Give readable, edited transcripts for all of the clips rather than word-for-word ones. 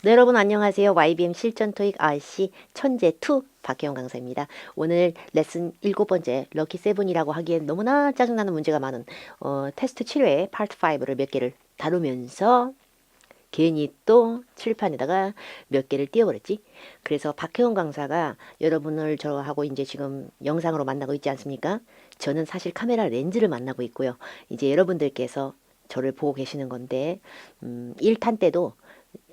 네, 여러분 안녕하세요. YBM 실전 토익 RC 천재 2 박혜영 강사입니다. 오늘 레슨 7번째 럭키 세븐이라고 하기엔 너무나 짜증나는 문제가 많은 테스트 7회 파트 5를 몇 개를 다루면서 괜히 또 칠판에다가 몇 개를 띄워버렸지. 그래서 박혜원 강사가 여러분을 저하고 이제 지금 영상으로 만나고 있지 않습니까? 저는 사실 카메라 렌즈를 만나고 있고요. 이제 여러분들께서 저를 보고 계시는 건데 1탄 때도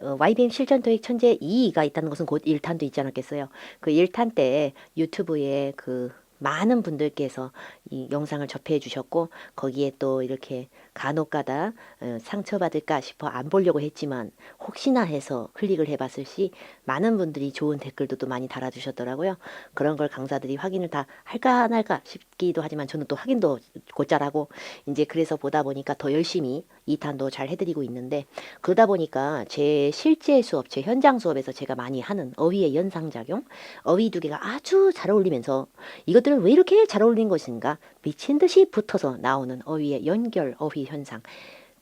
YBM 실전 토익 천재 2가 있다는 것은 곧 1탄도 있지 않았겠어요. 그 1탄 때 유튜브에 그 많은 분들께서 이 영상을 접해 주셨고 거기에 또 이렇게 간혹가다 상처받을까 싶어 안 보려고 했지만 혹시나 해서 클릭을 해봤을 시 많은 분들이 좋은 댓글도 또 많이 달아주셨더라고요. 그런 걸 강사들이 확인을 다 할까 안 할까 싶기도 하지만 저는 또 확인도 곧잘 하고 이제 그래서 보다 보니까 더 열심히 2탄도 잘 해드리고 있는데 그러다 보니까 제 실제 수업, 제 현장 수업에서 제가 많이 하는 어휘의 연상작용, 어휘 두 개가 아주 잘 어울리면서 이것들은 왜 이렇게 잘 어울리는 것인가 미친 듯이 붙어서 나오는 어휘의 연결 어휘 현상,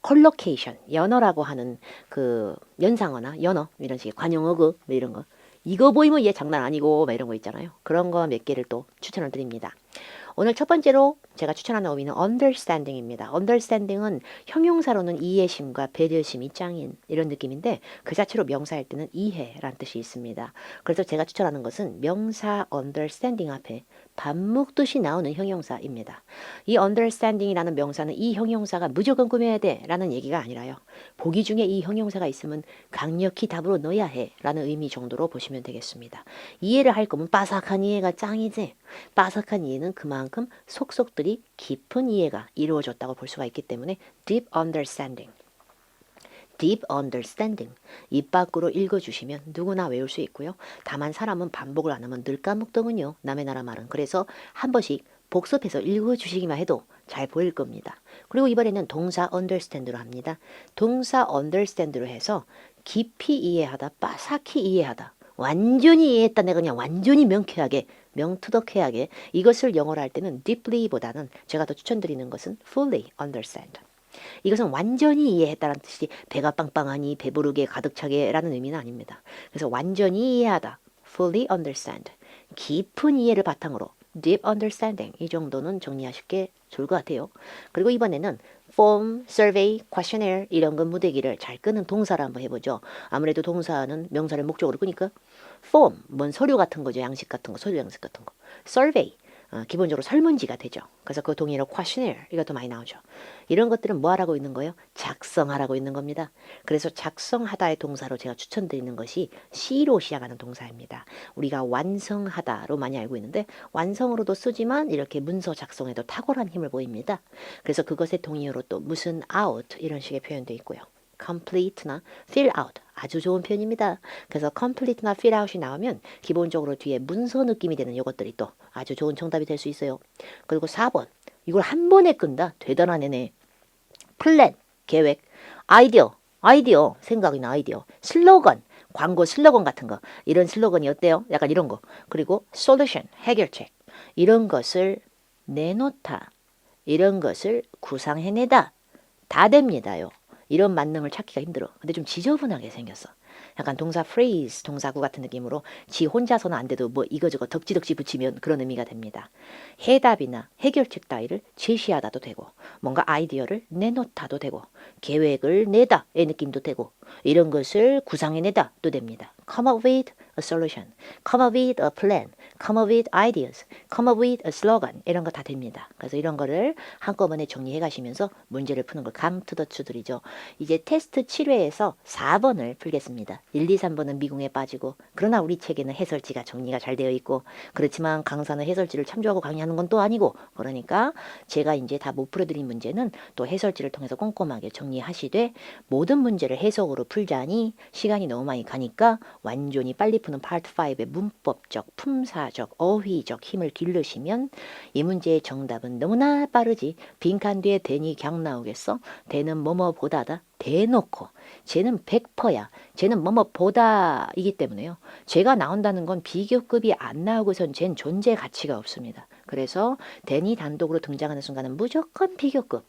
컬로케이션, 연어라고 하는 그 연상어나 연어 이런 식의 관용어구 뭐 이런 거 이거 보이면 얘 장난 아니고 막 이런 거 있잖아요. 그런 거 몇 개를 또 추천을 드립니다. 오늘 첫 번째로 제가 추천하는 어휘는 understanding입니다. understanding은 형용사로는 이해심과 배려심이 짱인 이런 느낌인데 그 자체로 명사일 때는 이해라는 뜻이 있습니다. 그래서 제가 추천하는 것은 명사 understanding 앞에 밥 먹듯이 나오는 형용사입니다. 이 understanding이라는 명사는 이 형용사가 무조건 꾸며야 돼 라는 얘기가 아니라요. 보기 중에 이 형용사가 있으면 강력히 답으로 넣어야 해 라는 의미 정도로 보시면 되겠습니다. 이해를 할 거면 빠삭한 이해가 짱이지. 빠삭한 이해는 그만큼 속속들이 깊은 이해가 이루어졌다고 볼 수가 있기 때문에 deep understanding. deep understanding. 입 밖으로 읽어주시면 누구나 외울 수 있고요. 다만 사람은 반복을 안 하면 늘 까먹더군요. 남의 나라 말은. 그래서 한 번씩 복습해서 읽어주시기만 해도 잘 보일 겁니다. 그리고 이번에는 동사 understand로 합니다. 동사 understand로 해서 깊이 이해하다, 빠삭히 이해하다. 완전히 이해했다. 내가 그냥 완전히 명쾌하게 명투덕해하게 이것을 영어로 할 때는 deeply보다는 제가 더 추천드리는 것은 fully understand. 이것은 완전히 이해했다는 뜻이 배가 빵빵하니 배부르게 가득 차게라는 의미는 아닙니다. 그래서 완전히 이해하다 fully understand 깊은 이해를 바탕으로 deep understanding 이 정도는 정리하실 좋을 것 같아요. 그리고 이번에는 form, survey, questionnaire 이런 거 무대기를 잘 끄는 동사를 한번 해보죠. 아무래도 동사는 명사를 목적으로 끄니까 form, 뭔 서류 같은 거죠. 양식 같은 거, 서류 양식 같은 거. survey, 기본적으로 설문지가 되죠. 그래서 그 동의어로 questionnaire 이것도 많이 나오죠. 이런 것들은 뭐 하라고 있는 거예요? 작성하라고 있는 겁니다. 그래서 작성하다의 동사로 제가 추천드리는 것이 시로 시작하는 동사입니다. 우리가 완성하다로 많이 알고 있는데 완성으로도 쓰지만 이렇게 문서 작성에도 탁월한 힘을 보입니다. 그래서 그것의 동의어로 또 무슨 out 이런 식의 표현도 있고요. complete나 fill out 아주 좋은 표현입니다. 그래서 complete나 fill out이 나오면 기본적으로 뒤에 문서 느낌이 되는 이것들이 또 아주 좋은 정답이 될 수 있어요. 그리고 4번 이걸 한 번에 끈다. 대단한 애네. 플랜 계획 아이디어 생각이나 아이디어 슬로건 광고 슬로건 같은 거 이런 슬로건이 어때요? 약간 이런 거 그리고 솔루션 해결책 이런 것을 내놓다 이런 것을 구상해내다 다 됩니다요. 이런 만능을 찾기가 힘들어. 근데 좀 지저분하게 생겼어. 약간 동사 phrase, 동사구 같은 느낌으로 지 혼자서는 안 돼도 뭐 이거저거 덕지덕지 붙이면 그런 의미가 됩니다. 해답이나 해결책 따위를 제시하다도 되고 뭔가 아이디어를 내놓다도 되고 계획을 내다의 느낌도 되고 이런 것을 구상해내다도 됩니다. Come up with a solution, come up with a plan, come up with ideas, come up with a slogan 이런 거 다 됩니다. 그래서 이런 거를 한꺼번에 정리해 가시면서 문제를 푸는 걸 감투더추들이죠. 이제 테스트 7회에서 4번을 풀겠습니다. 1, 2, 3번은 미궁에 빠지고 그러나 우리 책에는 해설지가 정리가 잘 되어 있고 그렇지만 강사는 해설지를 참조하고 강의하는 건 또 아니고 그러니까 제가 이제 다 못 풀어드린 문제는 또 해설지를 통해서 꼼꼼하게 정리하시되 모든 문제를 해석으로 풀자니 시간이 너무 많이 가니까 완전히 빨리 푸는 파트 5의 문법적, 품사적, 어휘적 힘을 기르시면 이 문제의 정답은 너무나 빠르지 빈칸 뒤에 대니 경 나오겠어? 대는 뭐뭐보다다 대놓고 쟤는 100%야. 쟤는 뭐뭐보다이기 때문에요. 쟤가 나온다는 건 비교급이 안 나오고선 쟨 존재 가치가 없습니다. 그래서 then이 단독으로 등장하는 순간은 무조건 비교급.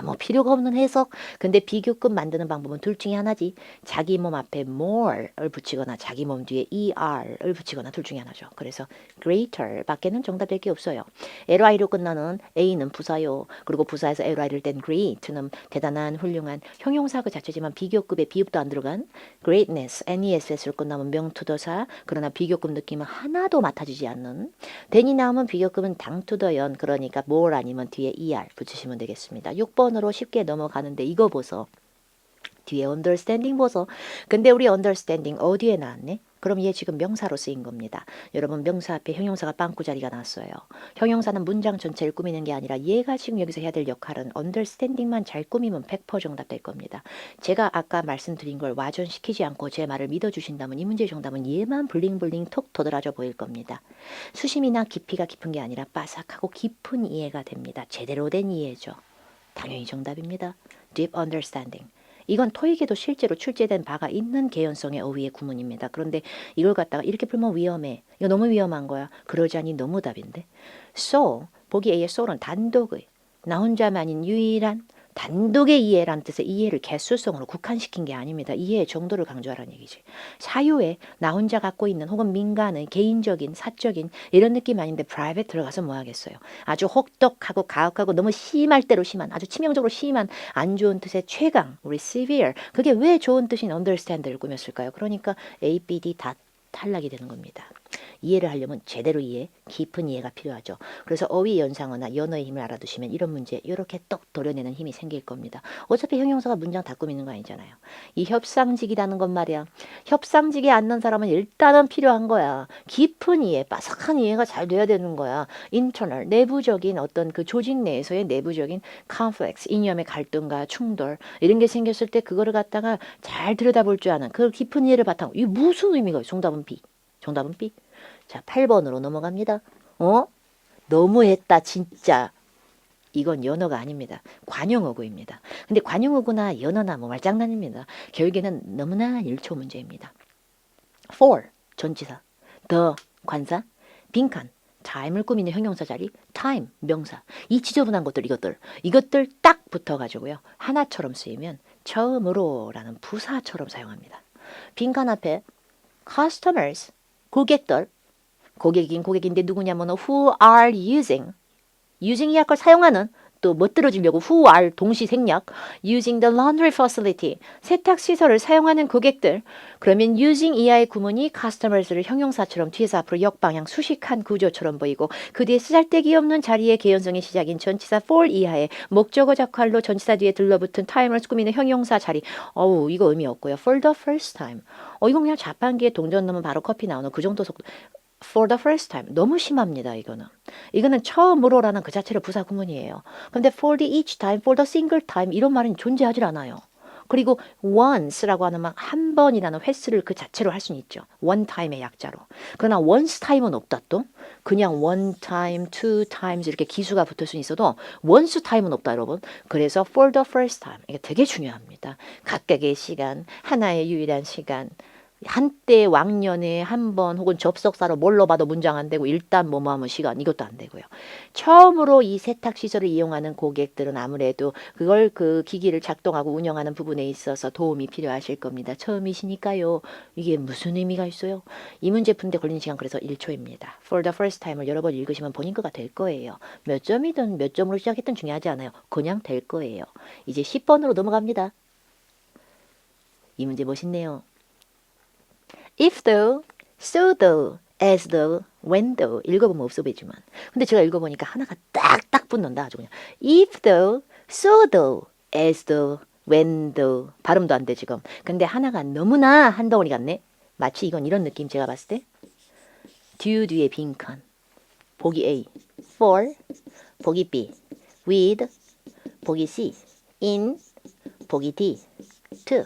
뭐 필요가 없는 해석. 근데 비교급 만드는 방법은 둘 중에 하나지. 자기 몸 앞에 more을 붙이거나 자기 몸 뒤에 er을 붙이거나 둘 중에 하나죠. 그래서 greater 밖에는 정답될 게 없어요. ly로 끝나는 a는 부사요. 그리고 부사에서 ly를 뗀 great는 대단한, 훌륭한 형용사 그 자체지만 비교급에 비읍도 안 들어간 greatness, ness로 끝나면 명투더사. 그러나 비교급 느낌은 하나도 맡아주지 않는. then이 나오면 비교급은 당투더연. 그러니까 more 아니면 뒤에 er 붙이시면 되겠습니다. 6번으로 쉽게 넘어가는데 이거 보소. 뒤에 understanding 보소. 근데 우리 understanding 어디에 나왔네? 그럼 얘 지금 명사로 쓰인 겁니다. 여러분 명사 앞에 형용사가 빵꾸 자리가 났어요. 형용사는 문장 전체를 꾸미는 게 아니라 얘가 지금 여기서 해야 될 역할은 understanding만 잘 꾸미면 100% 정답 될 겁니다. 제가 아까 말씀드린 걸 와전시키지 않고 제 말을 믿어주신다면 이 문제의 정답은 얘만 블링블링 톡 도드라져 보일 겁니다. 수심이나 깊이가 깊은 게 아니라 바삭하고 깊은 이해가 됩니다. 제대로 된 이해죠. 당연히 정답입니다. Deep understanding. 이건 토익에도 실제로 출제된 바가 있는 개연성의 어휘의 구문입니다. 그런데 이걸 갖다가 이렇게 풀면 위험해. 이거 너무 위험한 거야. 그러지 않니 너무 답인데. So, 보기 A의 so는 단독의, 나 혼자만인 유일한 단독의 이해란 뜻의 이해를 개수성으로 국한시킨 게 아닙니다. 이해의 정도를 강조하라는 얘기지. 사유에 나 혼자 갖고 있는 혹은 민간의 개인적인 사적인 이런 느낌 아닌데 private 들어가서 뭐 하겠어요. 아주 혹독하고 가혹하고 너무 심할 대로 심한 아주 치명적으로 심한 안 좋은 뜻의 최강 우리 severe 그게 왜 좋은 뜻인 understand를 꾸몄을까요? 그러니까 A, B, D 다 탈락이 되는 겁니다. 이해를 하려면 제대로 이해, 깊은 이해가 필요하죠. 그래서 어휘 연상어나 연어의 힘을 알아두시면 이런 문제 이렇게 똑 도려내는 힘이 생길 겁니다. 어차피 형용사가 문장 다 꾸미는 거 아니잖아요. 이 협상직이라는 건 말이야. 협상직에 앉는 사람은 일단은 필요한 거야. 깊은 이해, 바삭한 이해가 잘 돼야 되는 거야. internal, 내부적인 어떤 그 조직 내에서의 내부적인 conflicts, 이념의 갈등과 충돌 이런 게 생겼을 때 그거를 갖다가 잘 들여다볼 줄 아는 그 깊은 이해를 바탕으로 이게 무슨 의미가 있어? 정답은 B. 정답은 B. 자, 8번으로 넘어갑니다. 너무했다 진짜. 이건 연어가 아닙니다. 관용어구입니다. 근데 관용어구나 연어나 뭐 말장난입니다. 결국에는 너무나 1초 문제입니다. for 전치사, the 관사, 빈칸 time을 꾸미는 형용사 자리, time 명사. 이 지저분한 것들 이것들 딱 붙어가지고요. 하나처럼 쓰이면 처음으로라는 부사처럼 사용합니다. 빈칸 앞에 customers 고객들 고객인데 누구냐면 who are using 이 약을 사용하는 또 멋들어지려고 who are 동시생략 using the laundry facility 세탁시설을 사용하는 고객들 그러면 using 이하의 구문이 customers를 형용사처럼 뒤에서 앞으로 역방향 수식한 구조처럼 보이고 그 뒤에 쓰잘데기 없는 자리의 개연성의 시작인 전치사 for 이하의 목적어 적할로 전치사 뒤에 들러붙은 time을 꾸미는 형용사 자리 이거 의미 없고요. for the first time 이건 그냥 자판기에 동전 넣으면 바로 커피 나오는 그 정도 속도 for the first time 너무 심합니다. 이거는 처음으로라는 그 자체로 부사 구문이에요. 근데 for the each time, for the single time 이런 말은 존재하지 않아요. 그리고 once라고 하는 막 한 번이라는 횟수를 그 자체로 할 수는 있죠. one time의 약자로. 그러나 once time은 없다 또. 그냥 one time, two times 이렇게 기수가 붙을 수는 있어도 once time은 없다 여러분. 그래서 for the first time 이게 되게 중요합니다. 각각의 시간, 하나의 유일한 시간. 한때 왕년에 한 번 혹은 접속사로 뭘로 봐도 문장 안 되고 일단 뭐뭐 하면 시간 이것도 안 되고요. 처음으로 이 세탁시설을 이용하는 고객들은 아무래도 그걸 그 기기를 작동하고 운영하는 부분에 있어서 도움이 필요하실 겁니다. 처음이시니까요. 이게 무슨 의미가 있어요? 이 문제 푸는데 걸리는 시간 그래서 1초입니다. For the first time을 여러 번 읽으시면 본인 거가 될 거예요. 몇 점이든 몇 점으로 시작했든 중요하지 않아요. 그냥 될 거예요. 이제 10번으로 넘어갑니다. 이 문제 멋있네요. If though, so though, as though, when though 읽어보면 없어 보이지만 근데 제가 읽어보니까 하나가 딱딱 붙는다 아주 그냥 If though, so though, as though, when though 발음도 안 돼 지금 근데 하나가 너무나 한 덩어리 같네 마치 이건 이런 느낌 제가 봤을 때 due 뒤에 빈칸 보기 A for 보기 B with 보기 C in 보기 D to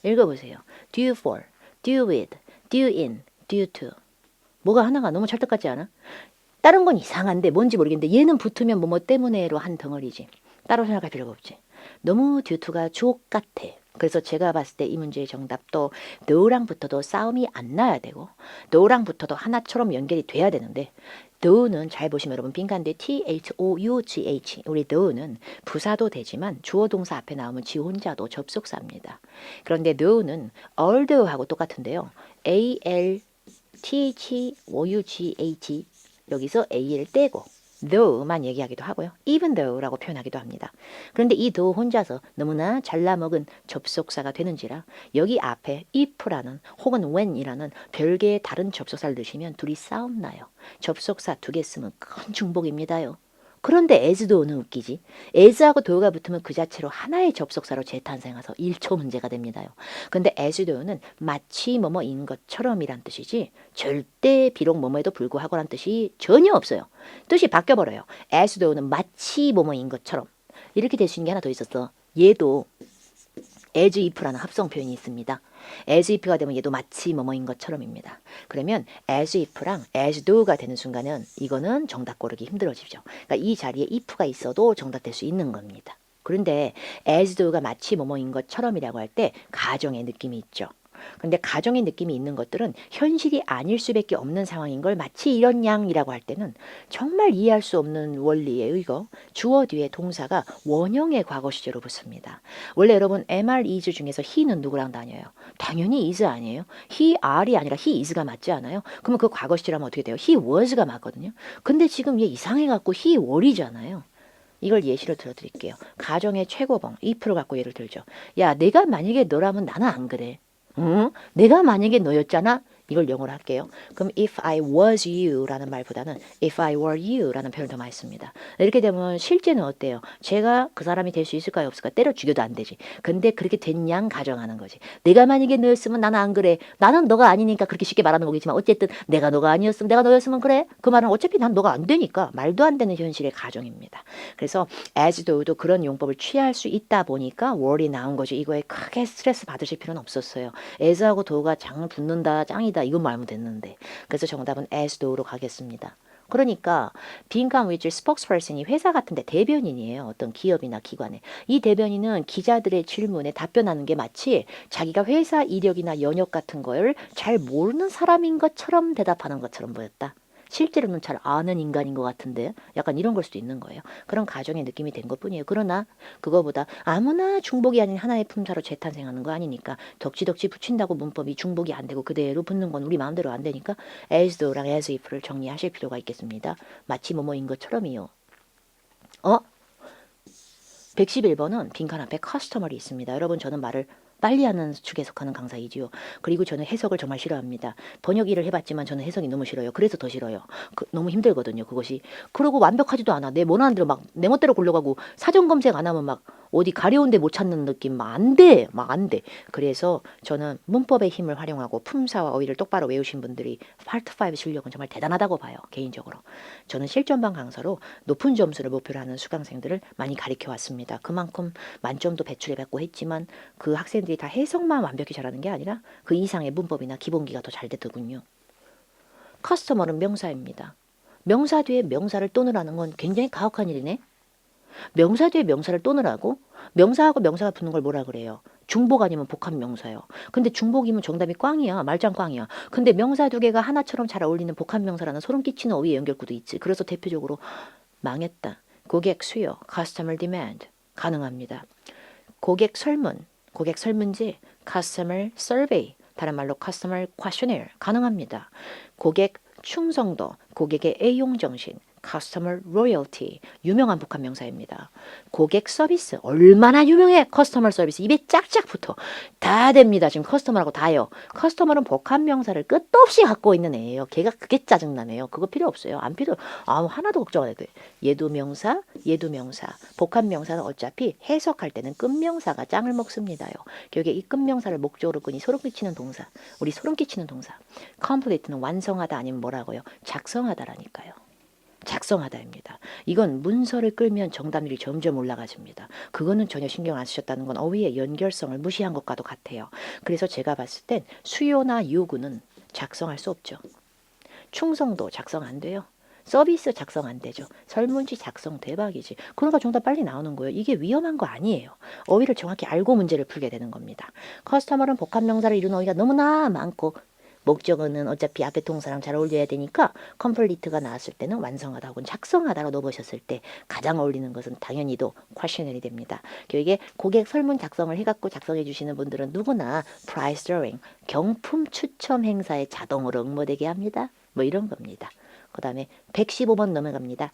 읽어보세요 due for due with, due in, due to. 뭐가 하나가 너무 찰떡 같지 않아? 다른 건 이상한데 뭔지 모르겠는데 얘는 붙으면 뭐 때문에로 한 덩어리지. 따로 생각할 필요가 없지. 너무 due to가 주옥 같아. 그래서 제가 봤을 때 이 문제의 정답도 너랑 붙어도 싸움이 안 나야 되고 너랑 붙어도 하나처럼 연결이 돼야 되는데 though는 잘 보시면 여러분 빈칸대 THOUGH 우리 though는 부사도 되지만 주어 동사 앞에 나오면 지 혼자도 접속사입니다. 그런데 though는 although하고 똑같은데요. ALTHOUGH 여기서 AL 떼고 though만 얘기하기도 하고요. even though라고 표현하기도 합니다. 그런데 이 though 혼자서 너무나 잘라먹은 접속사가 되는지라 여기 앞에 if라는 혹은 when이라는 별개의 다른 접속사를 넣으시면 둘이 싸움 나요. 접속사 2개 쓰면 큰 중복입니다요. 그런데 as though는 웃기지. as하고 though가 붙으면 그 자체로 하나의 접속사로 재탄생해서 1초 문제가 됩니다요. 근데 as though는 마치 뭐뭐인 것처럼이란 뜻이지 절대 비록 뭐뭐에도 불구하고란 뜻이 전혀 없어요. 뜻이 바뀌어버려요. as though는 마치 뭐뭐인 것처럼 이렇게 될 수 있는 게 하나 더 있었어. 얘도 as if라는 합성 표현이 있습니다. as if가 되면 얘도 마치 뭐뭐인 것처럼입니다. 그러면 as if랑 as though가 되는 순간은 이거는 정답 고르기 힘들어지죠. 그러니까 이 자리에 if가 있어도 정답 될 수 있는 겁니다. 그런데 as though가 마치 뭐뭐인 것처럼이라고 할 때 가정의 느낌이 있죠. 근데 가정의 느낌이 있는 것들은 현실이 아닐 수밖에 없는 상황인 걸 마치 이런 양이라고 할 때는 정말 이해할 수 없는 원리예요. 이거 주어 뒤에 동사가 원형의 과거 시제로 붙습니다. 원래 여러분 MR is 중에서 he는 누구랑 다녀요? 당연히 is 아니에요. he are이 아니라 he is가 맞지 않아요? 그러면 그 과거 시제라면 어떻게 돼요? he was가 맞거든요. 근데 지금 얘 이상해갖고 he were이잖아요. 이걸 예시로 들어드릴게요. 가정의 최고봉 if를 갖고 예를 들죠. 야, 내가 만약에 너라면 나는 안 그래. 응? 내가 만약에 너였잖아? 이걸 영어로 할게요. 그럼 if I was you 라는 말보다는 if I were you 라는 표현을 더 많이 씁니다. 이렇게 되면 실제는 어때요? 제가 그 사람이 될 수 있을까요? 없을까? 때려 죽여도 안 되지. 근데 그렇게 된 양 가정하는 거지. 내가 만약에 너였으면 나는 안 그래. 나는 너가 아니니까 그렇게 쉽게 말하는 거겠지만 어쨌든 내가 너가 아니었으면 내가 너였으면 그래. 그 말은 어차피 난 너가 안 되니까 말도 안 되는 현실의 가정입니다. 그래서 as though도 그런 용법을 취할 수 있다 보니까 wor이 나온 거죠. 이거에 크게 스트레스 받으실 필요는 없었어요. as하고 though가 장 붙는다 짱이다 이것만 알면 됐는데 그래서 정답은 as though로 가겠습니다. 그러니까 빈칸 위치 스포크스퍼슨이 회사 같은데 대변인이에요. 어떤 기업이나 기관에. 이 대변인은 기자들의 질문에 답변하는 게 마치 자기가 회사 이력이나 연역 같은 걸 잘 모르는 사람인 것처럼 대답하는 것처럼 보였다. 실제로는 잘 아는 인간인 것 같은데 약간 이런 걸 수도 있는 거예요. 그런 가정의 느낌이 된 것뿐이에요. 그러나 그거보다 아무나 중복이 아닌 하나의 품사로 재탄생하는 거 아니니까 덕지덕지 붙인다고 문법이 중복이 안 되고 그대로 붙는 건 우리 마음대로 안 되니까 as though랑 as if를 정리하실 필요가 있겠습니다. 마치 뭐뭐인 것처럼이요. 111번은 빈칸 앞에 커스터머리 있습니다. 여러분 저는 말을 빨리 하는 축에 속하는 강사이지요. 그리고 저는 해석을 정말 싫어합니다. 번역 일을 해봤지만 저는 해석이 너무 싫어요. 그래서 더 싫어요. 너무 힘들거든요. 그것이. 그러고 완벽하지도 않아. 내 원하는 대로 막 내 멋대로 굴러가고 사전 검색 안 하면 막 어디 가려운 데 못 찾는 느낌 막 안 돼. 막 안 돼. 그래서 저는 문법의 힘을 활용하고 품사와 어휘를 똑바로 외우신 분들이 파트 5 실력은 정말 대단하다고 봐요. 개인적으로. 저는 실전반 강사로 높은 점수를 목표로 하는 수강생들을 많이 가르쳐 왔습니다. 그만큼 만점도 배출해봤고 했지만 그 학생들이 다 해석만 완벽히 잘하는 게 아니라 그 이상의 문법이나 기본기가 더 잘 되더군요. 커스터머는 명사입니다. 명사 뒤에 명사를 또 넣으라는 건 굉장히 가혹한 일이네. 명사 뒤에 명사를 또 넣으라고? 명사하고 명사가 붙는 걸 뭐라 그래요? 중복 아니면 복합 명사요. 근데 중복이면 정답이 꽝이야. 말짱 꽝이야. 근데 명사 2개가 하나처럼 잘 어울리는 복합 명사라는 소름 끼치는 어휘 연결구도 있지. 그래서 대표적으로 망했다. 고객 수요, customer demand 가능합니다. 고객 설문, 고객 설문지, customer survey, 다른 말로 customer questionnaire 가능합니다. 고객 충성도, 고객의 애용정신, customer loyalty 유명한 복합 명사입니다. 고객 서비스 얼마나 유명해. 커스터머 서비스 입에 짝짝 붙어. 다 됩니다. 지금 커스터머라고 다요. 커스터머는 복합 명사를 끝도 없이 갖고 있는 애예요. 걔가 그게 짜증나네요. 그거 필요 없어요. 안 필요. 하나도 걱정 안 해도 돼. 얘도 명사, 얘도 명사. 복합 명사는 어차피 해석할 때는 끝명사가 짱을 먹습니다요. 결국에 이 끝명사를 목적으로 끄니 소름 끼치는 동사. 우리 소름 끼치는 동사. complete는 완성하다 아니면 뭐라고요? 작성하다라니까요. 작성하다입니다. 이건 문서를 끌면 정답률이 점점 올라가집니다. 그거는 전혀 신경 안 쓰셨다는 건 어휘의 연결성을 무시한 것과도 같아요. 그래서 제가 봤을 땐 수요나 요구는 작성할 수 없죠. 충성도 작성 안 돼요. 서비스 작성 안 되죠. 설문지 작성 대박이지. 그러니까 정답 빨리 나오는 거예요. 이게 위험한 거 아니에요. 어휘를 정확히 알고 문제를 풀게 되는 겁니다. 커스터머는 복합명사를 이루는 어휘가 너무나 많고 목적어는 어차피 앞에 동사랑 잘 어울려야 되니까 complete가 나왔을 때는 완성하다 혹은 작성하다로 넣어보셨을 때 가장 어울리는 것은 당연히도 questionnaire 됩니다. 이게 고객 설문 작성을 해갖고 작성해 주시는 분들은 누구나 price drawing, 경품 추첨 행사에 자동으로 응모되게 합니다. 뭐 이런 겁니다. 그 다음에 115번 넘어갑니다.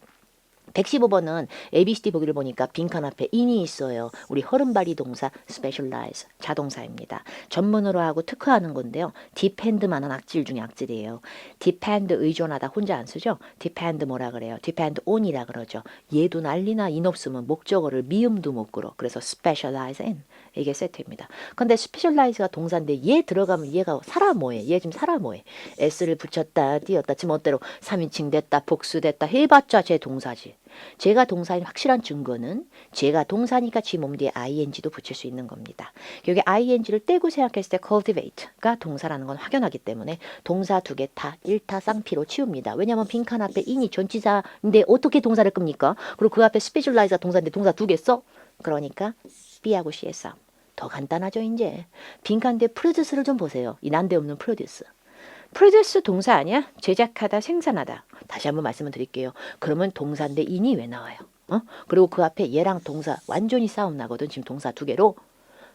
115번은 ABCD 보기를 보니까 빈칸 앞에 in이 있어요. 우리 허름발이 동사 specialize 자동사입니다. 전문으로 하고 특화하는 건데요. depend만한 악질 중에 악질이에요. depend 의존하다 혼자 안 쓰죠. depend 뭐라 그래요? depend on이라 그러죠. 얘도 난리나 in 없으면 목적어를 미음도 못 끌어. 그래서 specialize in 이게 세트입니다. 근데 specialize가 동사인데 얘 들어가면 얘가 살아 뭐해? 얘 지금 살아 뭐해? s를 붙였다 띄었다 지멋대로 3인칭 됐다 복수됐다 해봤자 제 동사지. 제가 동사인 확실한 증거는 제가 동사니까 지 몸 뒤에 ing도 붙일 수 있는 겁니다. 여기 ing를 떼고 생각했을 때 cultivate가 동사라는 건 확연하기 때문에 동사 두 개 다 일타쌍피로 치웁니다. 왜냐하면 빈칸 앞에 in이 전치사인데 어떻게 동사를 끕니까? 그리고 그 앞에 specialize가 동사인데 동사 두 개 써? 그러니까 B하고 C의 싸움. 더 간단하죠 이제. 빈칸 뒤에 produce를 좀 보세요. 이 난데없는 produce. produce 동사 아니야? 제작하다, 생산하다. 다시 한번 말씀을 드릴게요. 그러면 동사인데 in이 왜 나와요? 그리고 그 앞에 얘랑 동사 완전히 싸움 나거든. 지금 동사 두 개로.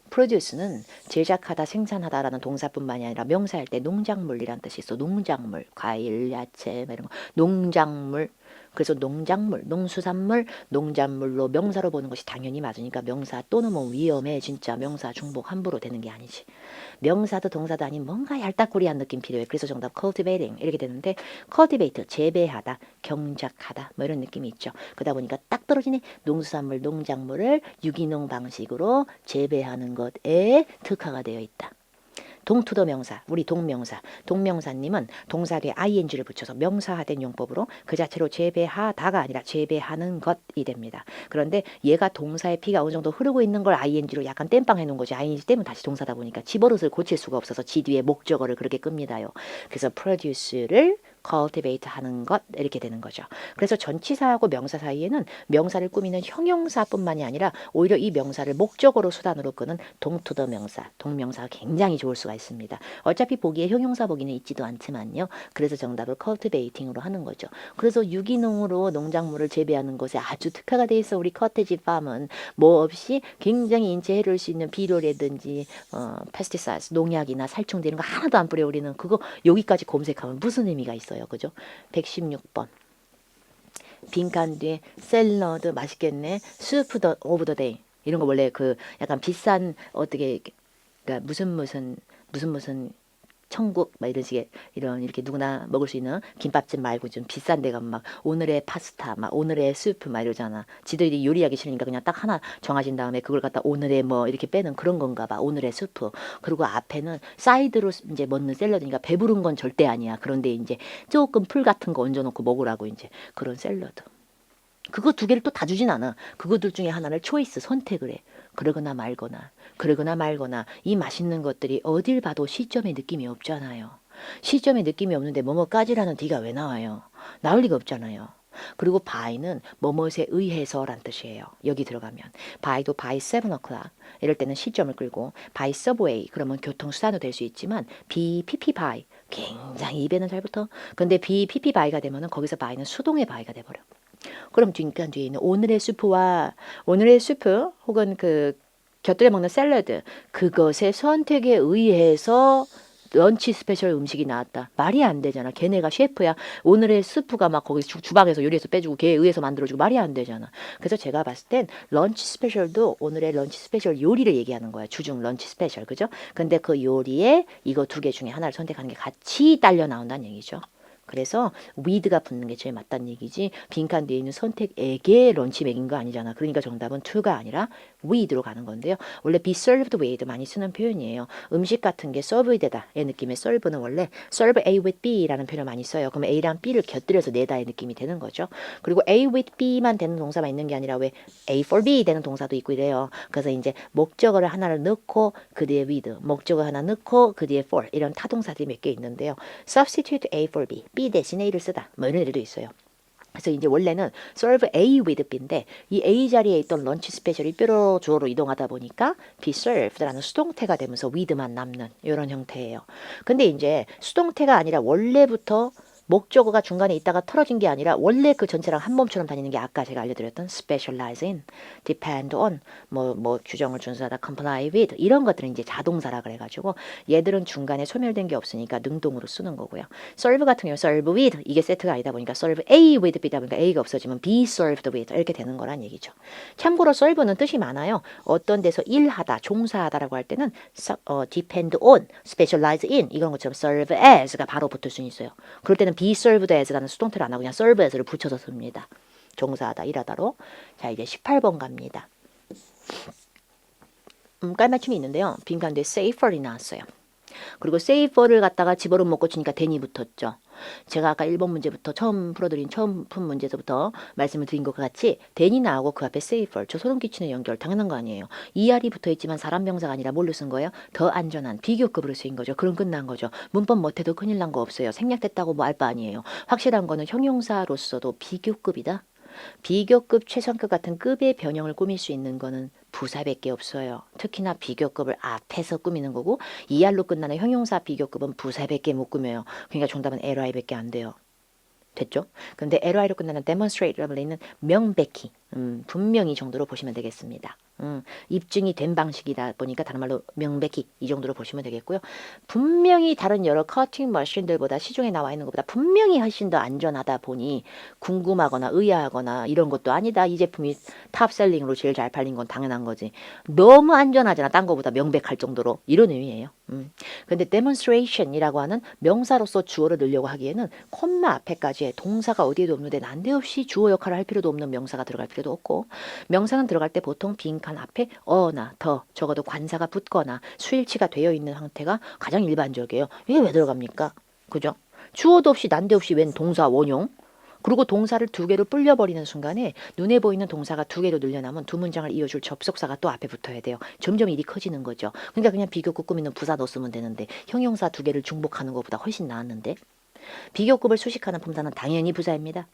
produce는 제작하다, 생산하다라는 동사뿐만이 아니라 명사할 때 농작물이란 뜻이 있어. 농작물, 과일, 야채 이런 거. 농작물. 그래서 농작물, 농수산물, 농작물로 명사로 보는 것이 당연히 맞으니까 명사 또는 뭐 위험해 진짜 명사 중복 함부로 되는 게 아니지. 명사도 동사도 아닌 뭔가 얄딱구리한 느낌 필요해. 그래서 정답 cultivating 이렇게 되는데 cultivate 재배하다, 경작하다 뭐 이런 느낌이 있죠. 그러다 보니까 딱 떨어지네. 농수산물, 농작물을 유기농 방식으로 재배하는 것에 특화가 되어 있다. 동투더 명사, 우리 동명사, 동명사님은 동사 뒤에 ing를 붙여서 명사화된 용법으로 그 자체로 재배하다가 아니라 재배하는 것이 됩니다. 그런데 얘가 동사의 피가 어느 정도 흐르고 있는 걸 ing로 약간 땜빵 해놓은 거지. ing 때문에 다시 동사다 보니까 집버릇을 고칠 수가 없어서 지 뒤에 목적어를 그렇게 끕니다요. 그래서 produce를 cultivate 하는 것 이렇게 되는 거죠. 그래서 전치사하고 명사 사이에는 명사를 꾸미는 형용사뿐만이 아니라 오히려 이 명사를 목적어로 수단으로 끄는 동투더 명사, 동명사가 굉장히 좋을 수가 있습니다. 어차피 보기에 형용사 보기는 있지도 않지만요. 그래서 정답을 cultivating으로 하는 거죠. 그래서 유기농으로 농작물을 재배하는 것에 아주 특화가 돼 있어. 우리 커테지 팜은 뭐 없이 굉장히 인체에 해로울 수 있는 비료라든지 페스티사이드, 농약이나 살충제 이런 거 하나도 안 뿌려. 우리는 그거 여기까지 검색하면 무슨 의미가 있어요. 그죠? 116번. 빈칸 뒤에 샐러드 맛있겠네. 수프 더 오브 더 데이. 이런 거 원래 그 약간 비싼 어떻게 그러니까 무슨 천국 막 이런 식의 이런 이렇게 누구나 먹을 수 있는 김밥집 말고 좀 비싼 데 가면 막 오늘의 파스타 막 오늘의 수프 막 이러잖아. 지들이 요리하기 싫으니까 그냥 딱 하나 정하신 다음에 그걸 갖다 오늘의 뭐 이렇게 빼는 그런 건가 봐. 오늘의 수프. 그리고 앞에는 사이드로 이제 먹는 샐러드니까 배부른 건 절대 아니야. 그런데 이제 조금 풀 같은 거 얹어놓고 먹으라고 이제 그런 샐러드. 그거 두 개를 또 다 주진 않아. 그거들 중에 하나를 초이스 선택을 해. 그러거나 말거나 이 맛있는 것들이 어딜 봐도 시점의 느낌이 없잖아요. 시점의 느낌이 없는데 뭐뭐까지라는 D가 왜 나와요? 나올 리가 없잖아요. 그리고 by는 뭐뭐에 의해서란 뜻이에요. 여기 들어가면 by도 by 7 o'clock 이럴 때는 시점을 끌고 by subway 그러면 교통수단도 될 수 있지만 BPP by 굉장히 입에는 잘 붙어. 근데 BPP by가 되면은 거기서 by는 수동의 by가 돼버려. 그럼 뒷간 뒤에 있는 오늘의 수프 혹은 그 곁들여 먹는 샐러드 그것의 선택에 의해서 런치 스페셜 음식이 나왔다. 말이 안 되잖아. 걔네가 셰프야. 오늘의 스프가 막 거기 주방에서 요리해서 빼주고 걔에 의해서 만들어주고 말이 안 되잖아. 그래서 제가 봤을 땐 런치 스페셜도 오늘의 런치 스페셜 요리를 얘기하는 거야. 주중 런치 스페셜. 그죠? 근데 그 요리에 이거 두 개 중에 하나를 선택하는 게 같이 딸려 나온다는 얘기죠. 그래서 with가 붙는 게 제일 맞다는 얘기지 빈칸 뒤에 있는 선택에게 런치 먹인 거 아니잖아. 그러니까 정답은 to가 아니라 with로 가는 건데요. 원래 be served with 많이 쓰는 표현이에요. 음식 같은 게 served다 의 느낌의 serve는 원래 serve A with B라는 표현을 많이 써요. 그럼 A랑 B를 곁들여서 내다의 느낌이 되는 거죠. 그리고 A with B만 되는 동사만 있는 게 아니라 왜 A for B 되는 동사도 있고 이래요. 그래서 이제 목적어를 하나를 넣고 그 뒤에 with, 목적어 하나 넣고 그 뒤에 for 이런 타동사들이 몇 개 있는데요. substitute A for B, B 대신에 A를 쓰다 뭐 이런 일도 있어요. 그래서 이제 원래는 serve A with B인데 이 A 자리에 있던 런치 스페셜이 뼈로 주어로 이동하다 보니까 be served라는 수동태가 되면서 with만 남는 이런 형태예요. 근데 이제 수동태가 아니라 원래부터 목적어가 중간에 있다가 털어진 게 아니라 원래 그 전체랑 한 몸처럼 다니는 게 아까 제가 알려드렸던 specialize in, depend on, 뭐 규정을 준수하다, comply with 이런 것들은 이제 자동사라 그래가지고 얘들은 중간에 소멸된 게 없으니까 능동으로 쓰는 거고요. serve 같은 경우 serve with 이게 세트가 아니다 보니까 serve A with B다 보니까 A가 없어지면 be served with 이렇게 되는 거란 얘기죠. 참고로 serve는 뜻이 많아요. 어떤 데서 일하다, 종사하다라고 할 때는 depend on, specialize in 이런 것처럼 serve as가 바로 붙을 수 있어요. 그럴 때는 be served as라는 수동태를 안 하고 그냥 serve as를 붙여서 씁니다. 종사하다, 일하다로. 자, 이제 18번 갑니다. 깔맞춤이 있는데요. 빈칸에 safer이 나왔어요. 그리고 safer를 갖다가 집어넣어 못 고치니까 than이 붙었죠. 제가 아까 1번 문제부터 처음 푼 문제에서부터 말씀을 드린 것과 같이 than이 나오고 그 앞에 safer, 저 소름 끼치는 연결 당연한 거 아니에요. ER이 붙어있지만 사람 명사가 아니라 뭘로 쓴 거예요? 더 안전한 비교급으로 쓰인 거죠. 그럼 끝난 거죠. 문법 못해도 큰일 난 거 없어요. 생략됐다고 뭐 알 바 아니에요. 확실한 거는 형용사로서도 비교급이다. 비교급, 최상급 같은 급의 변형을 꾸밀 수 있는 거는 부사밖에 없어요. 특히나 비교급을 앞에서 꾸미는 거고 ER로 끝나는 형용사 비교급은 부사밖에 못 꾸며요. 그러니까 정답은 LI밖에 안 돼요. 됐죠? 근데 LI로 끝나는 demonstrate라는 명백히 분명히 정도로 보시면 되겠습니다. 입증이 된 방식이다 보니까 다른 말로 명백히 이 정도로 보시면 되겠고요. 분명히 다른 여러 커팅 머신들보다 시중에 나와 있는 것보다 분명히 훨씬 더 안전하다 보니 궁금하거나 의아하거나 이런 것도 아니다. 이 제품이 탑셀링으로 제일 잘 팔린 건 당연한 거지. 너무 안전하잖아. 딴 거보다 명백할 정도로 이런 의미예요. 근데 demonstration이라고 하는 명사로서 주어를 넣으려고 하기에는 콤마 앞에까지 동사가 어디에도 없는데 난데없이 주어 역할을 할 필요도 없는 명사가 들어갈 필요도 없고 명사는 들어갈 때 보통 빈칸 앞에 어나 더 적어도 관사가 붙거나 수일치가 되어 있는 형태가 가장 일반적이에요. 이게 왜 들어갑니까? 그죠? 주어도 없이 난데없이 웬 동사 원용? 그리고 동사를 두 개로 불려버리는 순간에 눈에 보이는 동사가 두 개로 늘려나면 두 문장을 이어줄 접속사가 또 앞에 붙어야 돼요. 점점 일이 커지는 거죠. 그러니까 그냥 비교급 꾸미는 부사 넣었으면 되는데 형용사 두 개를 중복하는 것보다 훨씬 나았는데 비교급을 수식하는 품사는 당연히 부사입니다.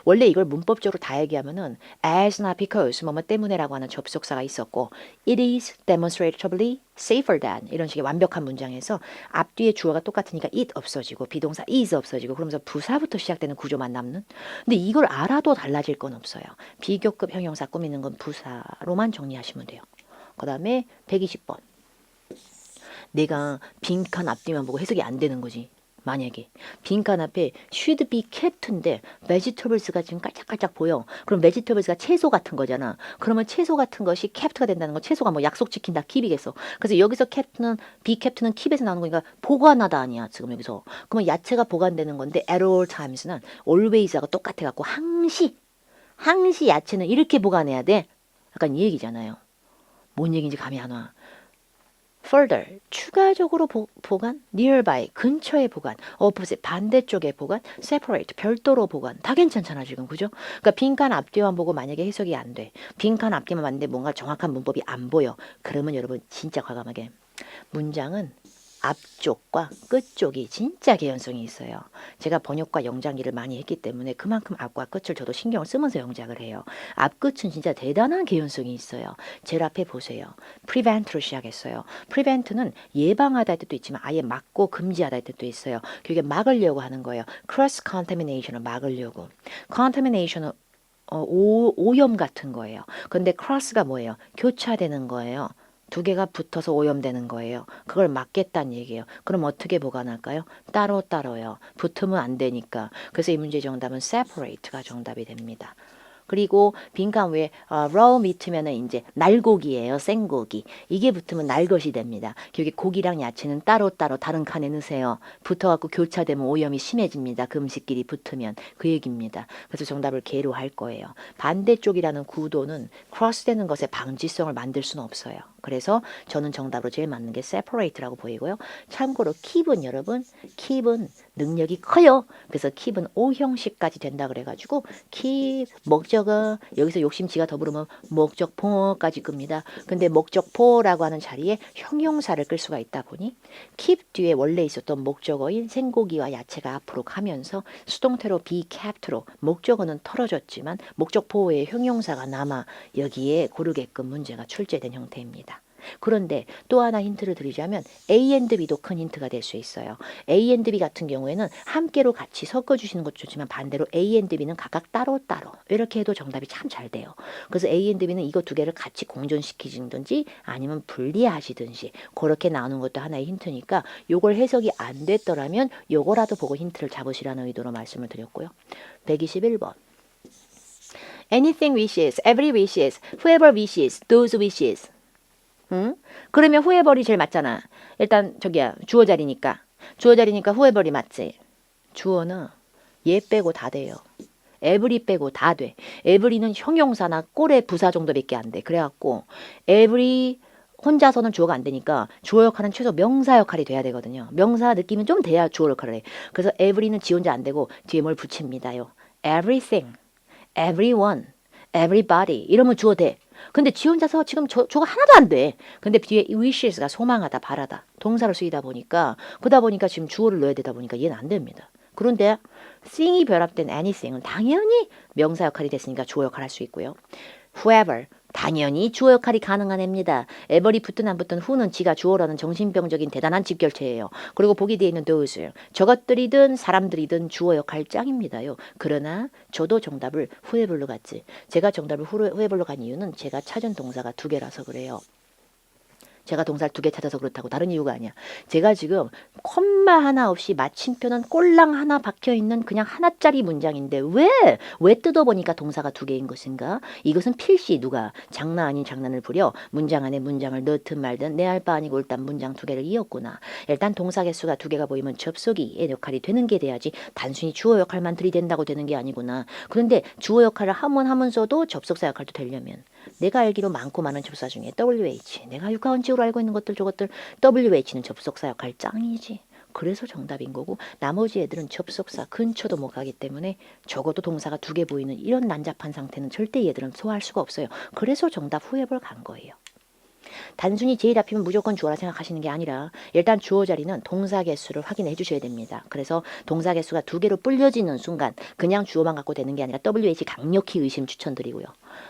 원래 이걸 문법적으로 다 얘기하면은 as나 because 뭐뭐 때문에라고 하는 접속사가 있었고 it is demonstrably safer than 이런 식의 완벽한 문장에서 앞뒤에 주어가 똑같으니까 it 없어지고 비동사 is 없어지고 그러면서 부사부터 시작되는 구조만 남는. 근데 이걸 알아도 달라질 건 없어요. 비교급 형용사 꾸미는 건 부사로만 정리하시면 돼요. 그 다음에 120번. 내가 빈칸 앞뒤만 보고 해석이 안 되는 거지. 만약에 빈칸 앞에 should be kept인데 vegetables가 지금 깔짝깔짝 보여. 그럼 vegetables가 채소 같은 거잖아. 그러면 채소 같은 것이 kept가 된다는 건 채소가 뭐 약속 지킨다, keep이겠어. 그래서 여기서 kept는 be kept는 keep에서 나오는 거니까 보관하다 아니야 지금 여기서. 그러면 야채가 보관되는 건데 at all times는 always하고 똑같아 갖고 항시 야채는 이렇게 보관해야 돼. 약간 이 얘기잖아요. 뭔 얘기인지 감이 안 와. further 추가적으로 보관, nearby 근처에 보관, opposite 반대쪽에 보관, separate 별도로 보관 다 괜찮잖아 지금 그죠? 그러니까 빈칸 앞뒤만 보고 만약에 해석이 안 돼, 빈칸 앞뒤만 봤는데 뭔가 정확한 문법이 안 보여, 그러면 여러분 진짜 과감하게 문장은 앞쪽과 끝쪽이 진짜 개연성이 있어요. 제가 번역과 영작 일을 많이 했기 때문에 그만큼 앞과 끝을 저도 신경을 쓰면서 영작을 해요. 앞끝은 진짜 대단한 개연성이 있어요. 제일 앞에 보세요. prevent로 시작했어요. prevent는 예방하다 할 때도 있지만 아예 막고 금지하다 할 때도 있어요. 그게 막으려고 하는 거예요. cross contamination을 막으려고. contamination은 오염 같은 거예요. 근데 cross가 뭐예요? 교차되는 거예요. 두 개가 붙어서 오염되는 거예요. 그걸 막겠다는 얘기예요. 그럼 어떻게 보관할까요? 따로따로요. 붙으면 안 되니까. 그래서 이 문제 정답은 separate가 정답이 됩니다. 그리고 빈칸 위에 raw meat면은 이제 날고기예요. 생고기. 이게 붙으면 날것이 됩니다. 여기 고기랑 야채는 따로따로 다른 칸에 넣으세요. 붙어갖고 교차되면 오염이 심해집니다. 그 음식끼리 붙으면. 그 얘기입니다. 그래서 정답을 개로 할 거예요. 반대쪽이라는 구도는 크로스되는 것의 방지성을 만들 수는 없어요. 그래서 저는 정답으로 제일 맞는 게 separate라고 보이고요. 참고로 keep은 여러분, keep은 능력이 커요. 그래서 keep은 오형식까지 된다 그래가지고 keep 목적어 여기서 욕심지가 더불으면 목적보어까지 끕니다. 근데 목적보어라고 하는 자리에 형용사를 끌 수가 있다 보니 keep 뒤에 원래 있었던 목적어인 생고기와 야채가 앞으로 가면서 수동태로 be kept로 목적어는 털어졌지만 목적보어의 형용사가 남아 여기에 고르게끔 문제가 출제된 형태입니다. 그런데 또 하나 힌트를 드리자면 A and B도 큰 힌트가 될 수 있어요. A and B 같은 경우에는 함께로 같이 섞어주시는 것도 좋지만 반대로 A and B는 각각 따로따로 이렇게 해도 정답이 참 잘 돼요. 그래서 A and B는 이거 두 개를 같이 공존시키든지 아니면 분리하시든지 그렇게 나누는 것도 하나의 힌트니까 요걸 해석이 안 됐더라면 요거라도 보고 힌트를 잡으시라는 의도로 말씀을 드렸고요. 121번 Anything wishes, every wishes, whoever wishes, those wishes. 응? 그러면 whoever이 제일 맞잖아. 일단 저기야 주어 자리니까. 주어 자리니까 whoever이 맞지. 주어는 얘 빼고 다 돼요. every 빼고 다 돼. every는 형용사나 꼴의 부사 정도밖에 안 돼. 그래갖고 every 혼자서는 주어가 안 되니까 주어 역할은 최소 명사 역할이 돼야 되거든요. 명사 느낌은 좀 돼야 주어 역할을 해. 그래서 every는 지 혼자 안 되고 뒤에 뭘 붙입니다요. everything, everyone, everybody 이러면 주어 돼. 근데 지 혼자서 지금 저거 하나도 안 돼. 근데 뒤에 wishes가 소망하다, 바라다. 동사를 쓰이다 보니까 그러다 보니까 지금 주어를 넣어야 되다 보니까 얘는 안 됩니다. 그런데 thing이 결합된 anything은 당연히 명사 역할이 됐으니까 주어 역할 할 수 있고요. whoever 당연히 주어 역할이 가능한 애입니다. ever이 붙든 안 붙든 who는 지가 주어라는 정신병적인 대단한 집결체예요. 그리고 보기 뒤에 있는 those 저것들이든 사람들이든 주어 역할 짱입니다요. 그러나 저도 정답을 whoever로 갔지. 제가 정답을 whoever로 간 이유는 제가 찾은 동사가 두 개라서 그래요. 제가 동사를 두 개 찾아서 그렇다고 다른 이유가 아니야. 제가 지금 콤마 하나 없이 마침표는 꼴랑 하나 박혀있는 그냥 하나짜리 문장인데 왜 뜯어보니까 동사가 두 개인 것인가? 이것은 필시 누가 장난 아닌 장난을 부려 문장 안에 문장을 넣든 말든 내 알 바 아니고 일단 문장 두 개를 이었구나. 일단 동사 개수가 두 개가 보이면 접속이의 역할이 되는 게 돼야지 단순히 주어 역할만 들이댄다고 되는 게 아니구나. 그런데 주어 역할을 하면서도 접속사 역할도 되려면 내가 알기로 많고 많은 접사 중에 WH 내가 육하원칙으로 알고 있는 것들 저것들 WH는 접속사 역할 짱이지. 그래서 정답인 거고 나머지 애들은 접속사 근처도 못 가기 때문에 적어도 동사가 두 개 보이는 이런 난잡한 상태는 절대 얘들은 소화할 수가 없어요. 그래서 정답 후회볼 간 거예요. 단순히 제일 앞이면 무조건 주어라 생각하시는 게 아니라 일단 주어 자리는 동사 개수를 확인해 주셔야 됩니다. 그래서 동사 개수가 두 개로 불려지는 순간 그냥 주어만 갖고 되는 게 아니라 WH 강력히 의심 추천드리고요.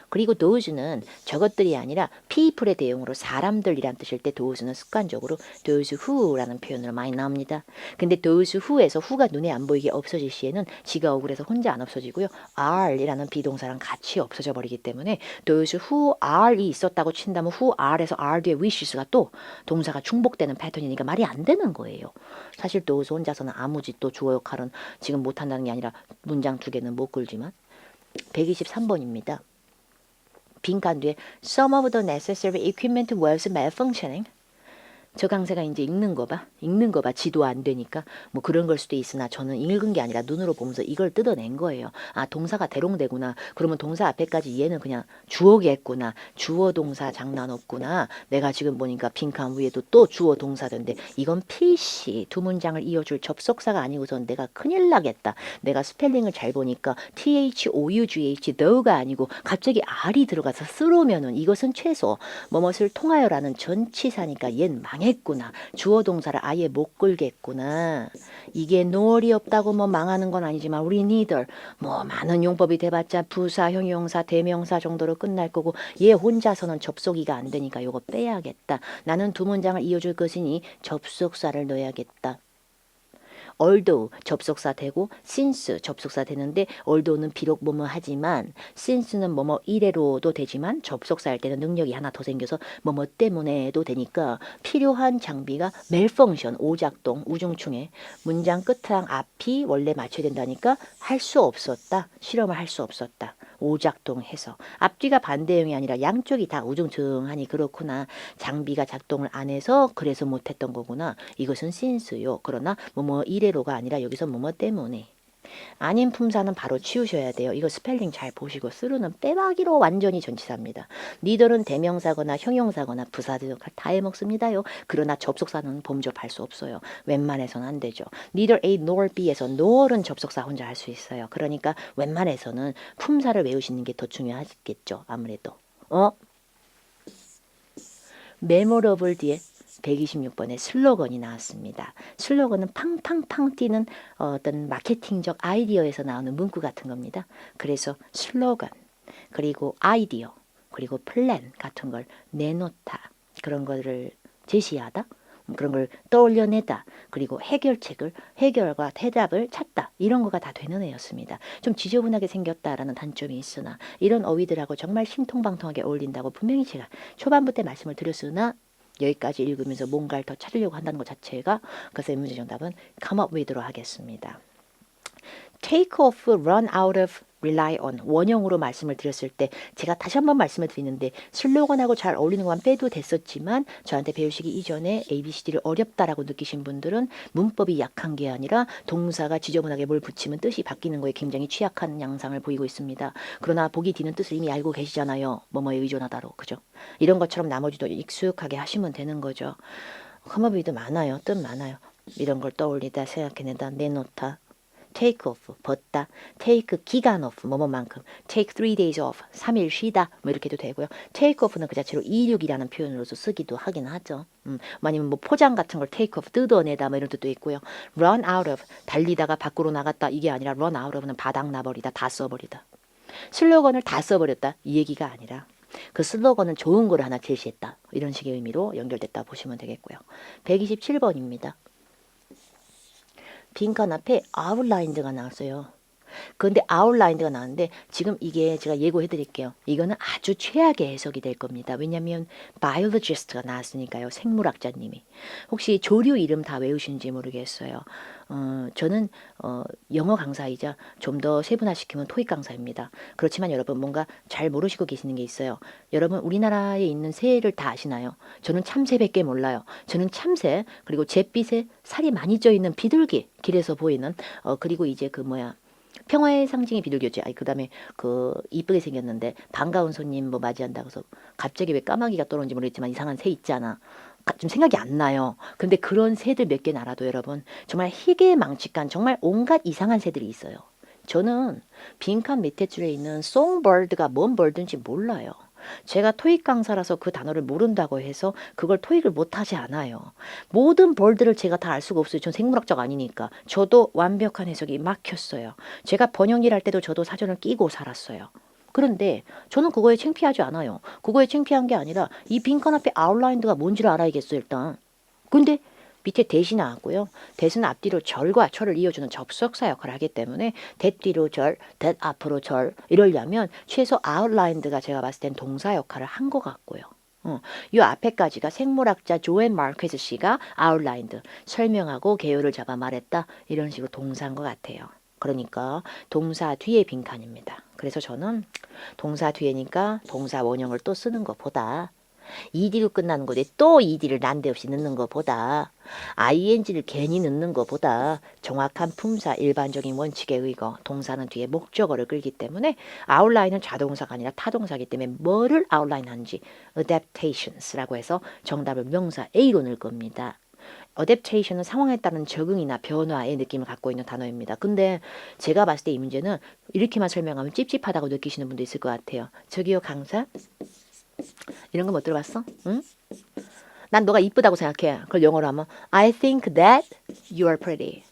그리고 those는 저것들이 아니라 people의 대용으로 사람들이란 뜻일 때 those는 습관적으로 those who라는 표현으로 많이 나옵니다. 근데 those who에서 who가 눈에 안 보이게 없어질 시에는 지가 억울해서 혼자 안 없어지고요. are이라는 비동사랑 같이 없어져 버리기 때문에 those who are이 있었다고 친다면 who are에서 are 뒤에 wishes가 또 동사가 중복되는 패턴이니까 말이 안 되는 거예요. 사실 those 혼자서는 아무 짓도 주어 역할은 지금 못한다는 게 아니라 문장 두 개는 못 끌지만 123번입니다. 빈칸 뒤에 Some of the necessary equipment was malfunctioning. 저 강세가 이제 읽는 거 봐. 지도 안 되니까 뭐 그런 걸 수도 있으나 저는 읽은 게 아니라 눈으로 보면서 이걸 뜯어낸 거예요. 아 동사가 대롱되구나. 그러면 동사 앞에까지 얘는 그냥 주어겠구나. 주어 동사 장난 없구나. 내가 지금 보니까 빈칸 위에도 또 주어 동사던데 이건 필시 두 문장을 이어줄 접속사가 아니고선 내가 큰일 나겠다. 내가 스펠링을 잘 보니까 THOUGH the가 아니고 갑자기 R이 들어가서 쓰러면은 이것은 최소 뭐뭇을 통하여라는 전치사니까 얜 망했구나. 주어 동사를 아예 못 끌겠구나. 이게 노얼이 없다고 뭐 망하는 건 아니지만 우리 니들 뭐 많은 용법이 돼봤자 부사, 형용사, 대명사 정도로 끝날 거고 얘 혼자서는 접속이가 안 되니까 요거 빼야겠다. 나는 두 문장을 이어줄 것이니 접속사를 넣어야겠다. although 접속사 되고 since 접속사 되는데 although는 비록 뭐뭐 하지만 since는 뭐뭐 이래로도 되지만 접속사 할 때는 능력이 하나 더 생겨서 뭐뭐 때문에도 되니까 필요한 장비가 malfunction 오작동 우중충해 문장 끝이랑 앞이 원래 맞춰야 된다니까 할 수 없었다. 실험을 할 수 없었다. 오작동해서 앞뒤가 반대형이 아니라 양쪽이 다 우중충하니 그렇구나. 장비가 작동을 안 해서 그래서 못했던 거구나. 이것은 since요. 그러나 뭐뭐 이래로가 아니라 여기서 뭐뭐 때문에 아닌 품사는 바로 치우셔야 돼요. 이거 스펠링 잘 보시고 쓰루는 빼박이로 완전히 전치사입니다. 니들은 대명사거나 형용사거나 부사들 다 해먹습니다요. 그러나 접속사는 범접할 수 없어요. 웬만해서는 안 되죠. Neither A nor B에서 nor은 접속사 혼자 할 수 있어요. 그러니까 웬만해서는 품사를 외우시는 게 더 중요하겠죠. 아무래도. 메모러블 뒤에 126번에 슬로건이 나왔습니다. 슬로건은 팡팡팡 뛰는 어떤 마케팅적 아이디어에서 나오는 문구 같은 겁니다. 그래서 슬로건, 그리고 아이디어, 그리고 플랜 같은 걸 내놓다, 그런 거를 제시하다, 그런 걸 떠올려내다, 그리고 해결과 대답을 찾다, 이런 거가 다 되는 애였습니다. 좀 지저분하게 생겼다라는 단점이 있으나 이런 어휘들하고 정말 신통방통하게 어울린다고 분명히 제가 초반부터 말씀을 드렸으나 여기까지 읽으면서 뭔가를 더 찾으려고 한다는 것 자체가, 그래서 이 문제 정답은 come up with로 하겠습니다. take off, run out of, rely on 원형으로 말씀을 드렸을 때 제가 다시 한번 말씀을 드리는데 슬로건하고 잘 어울리는 것만 빼도 됐었지만 저한테 배우시기 이전에 ABCD를 어렵다라고 느끼신 분들은 문법이 약한 게 아니라 동사가 지저분하게 뭘 붙이면 뜻이 바뀌는 거에 굉장히 취약한 양상을 보이고 있습니다. 그러나 보기 뒤는 뜻을 이미 알고 계시잖아요. 뭐뭐에 의존하다로. 그죠? 이런 것처럼 나머지도 익숙하게 하시면 되는 거죠. 커머비도 많아요. 뜻 많아요. 이런 걸 떠올리다, 생각해내다, 내놓다. take off, 벗다, take 기간 off, 뭐뭐만큼, take 3 days off, 3일 쉬다, 뭐 이렇게 해도 되고요. take off는 그 자체로 이륙이라는 표현으로서 쓰기도 하긴 하죠. 아니면 뭐 포장 같은 걸 take off, 뜯어내다, 뭐 이런 뜻도 있고요. run out of, 달리다가 밖으로 나갔다, 이게 아니라 run out of는 바닥나버리다, 다 써버리다. 슬로건을 다 써버렸다, 이 얘기가 아니라 그 슬로건은 좋은 걸 하나 제시했다, 이런 식의 의미로 연결됐다 보시면 되겠고요. 127번입니다. 빈칸 앞에 아웃라인드가 나왔어요. 그런데 아웃라인드가 나왔는데 지금 이게 제가 예고해 드릴게요. 이거는 아주 최악의 해석이 될 겁니다. 왜냐하면 바이올로지스트가 나왔으니까요. 생물학자님이. 혹시 조류 이름 다 외우시는지 모르겠어요. 저는 영어 강사이자 좀 더 세분화시키면 토익 강사입니다. 그렇지만 여러분 뭔가 잘 모르시고 계시는 게 있어요. 여러분 우리나라에 있는 새를 다 아시나요? 저는 참새밖에 몰라요. 저는 참새, 그리고 잿빛에 살이 많이 쪄 있는 비둘기, 길에서 보이는 그리고 이제 그 뭐야, 평화의 상징이 비둘기였지. 아니 그다음에 그 이쁘게 생겼는데 반가운 손님 뭐 맞이한다고 해서 갑자기 왜 까마귀가 떠오른지 모르겠지만 이상한 새 있잖아. 좀 생각이 안 나요. 근데 그런 새들 몇 개 알아도 여러분 정말 희귀망측한 정말 온갖 이상한 새들이 있어요. 저는 빈칸 밑에 줄에 있는 송버드가 뭔 벌드인지 몰라요. 제가 토익 강사라서 그 단어를 모른다고 해서 그걸 토익을 못하지 않아요. 모든 벌들을 제가 다 알 수가 없어요. 전 생물학자가 아니니까. 저도 완벽한 해석이 막혔어요. 제가 번역일 할 때도 저도 사전을 끼고 살았어요. 그런데 저는 그거에 창피하지 않아요. 그거에 창피한 게 아니라 이 빈칸 앞에 아웃라인드가 뭔지를 알아야겠어요, 일단. 근데 밑에 대시 나왔고요. 대는 앞뒤로 절과 철을 이어주는 접속사 역할을 하기 때문에 대 뒤로 절, 대 앞으로 절 이러려면 최소 아웃라인드가 제가 봤을 땐 동사 역할을 한 것 같고요. 이 앞에까지가 생물학자 조앤 마르퀘스 씨가 아웃라인드 설명하고 개요를 잡아 말했다, 이런 식으로 동사인 것 같아요. 그러니까 동사 뒤에 빈칸입니다. 그래서 저는 동사 뒤에니까 동사 원형을 또 쓰는 것보다 ed로 끝나는 건데 또 ed를 난데없이 넣는 것보다 ing를 괜히 넣는 것보다 정확한 품사 일반적인 원칙에 의거 동사는 뒤에 목적어를 끌기 때문에 아웃라인은 자동사가 아니라 타동사이기 때문에 뭐를 아웃라인하는지 adaptations라고 해서 정답을 명사 A로 넣을 겁니다. adaptation은 상황에 따른 적응이나 변화의 느낌을 갖고 있는 단어입니다. 근데 제가 봤을 때 이 문제는 이렇게만 설명하면 찝찝하다고 느끼시는 분도 있을 것 같아요. 저기요 강사, 이런 거 못 들어봤어? 응? 난 너가 이쁘다고 생각해. 그걸 영어로 하면 I think that you are pretty.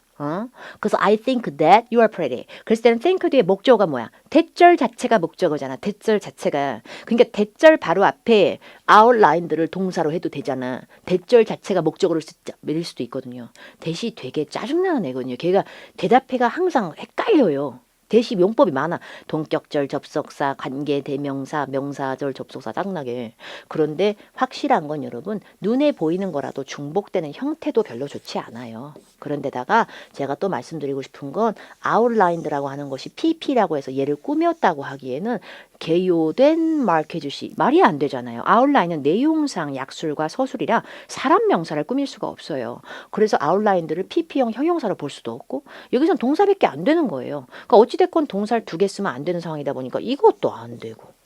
그래서 I think that you are pretty. 그랬을 때는 think 뒤에 목적어가 뭐야? 대절 자체가 목적어잖아. 대절 자체가. 그러니까 대절 바로 앞에 outline들을 동사로 해도 되잖아. 대절 자체가 목적어를 밀 수도 있거든요. 대시 되게 짜증나는 애거든요. 걔가 대답해가 항상 헷갈려요. 대시 용법이 많아. 동격절 접속사, 관계 대명사, 명사절 접속사 짱나게. 그런데 확실한 건 여러분 눈에 보이는 거라도 중복되는 형태도 별로 좋지 않아요. 그런데다가 제가 또 말씀드리고 싶은 건 아웃라인드라고 하는 것이 PP라고 해서 얘를 꾸몄다고 하기에는 개요된 마케주시 말이 안 되잖아요. 아웃라인은 내용상 약술과 서술이라 사람 명사를 꾸밀 수가 없어요. 그래서 아웃라인들을 PP형 형용사로 볼 수도 없고 여기선 동사밖에 안 되는 거예요. 그러니까 어찌됐건 동사를 2개 쓰면 안 되는 상황이다 보니까 이것도 안 되고.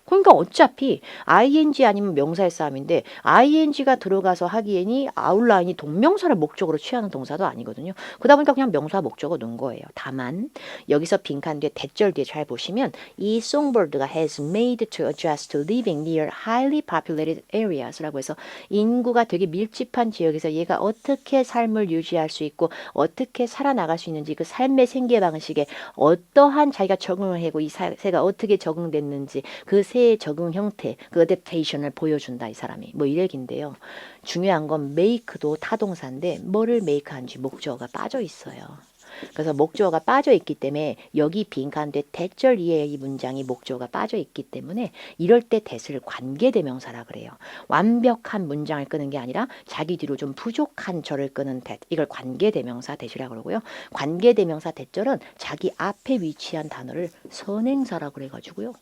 그러니까 어차피 ing 아니면 명사의 싸움인데 ing가 들어가서 하기에는 아웃라인이 동명사를 목적으로 취하는 동사도 아니거든요. 그러다 보니까 그냥 명사 목적어 넣은 거예요. 다만 여기서 빈칸 뒤에 대절 뒤에 잘 보시면 이 Songbird가 has made to adjust to living near highly populated areas라고 해서 인구가 되게 밀집한 지역에서 얘가 어떻게 삶을 유지할 수 있고 어떻게 살아나갈 수 있는지 그 삶의 생계 방식에 어떠한 자기가 적응을 하고 이 새가 어떻게 적응됐는지 그 새의 적응 형태, 그 어댑테이션을 보여준다 이 사람이. 뭐 이 얘기인데요. 중요한 건 make도 타동사인데 뭐를 make하는지 목적어가 빠져 있어요. 그래서 목적어가 빠져 있기 때문에 여기 빈칸 뒤에 대절 이하의 이 문장이 목적어가 빠져 있기 때문에 이럴 때 that을 관계대명사라 그래요. 완벽한 문장을 끄는 게 아니라 자기 뒤로 좀 부족한 절을 끄는 that. 이걸 관계대명사 that이라고 그러고요. 관계대명사 that절은 자기 앞에 위치한 단어를 선행사라고 그래가지고요.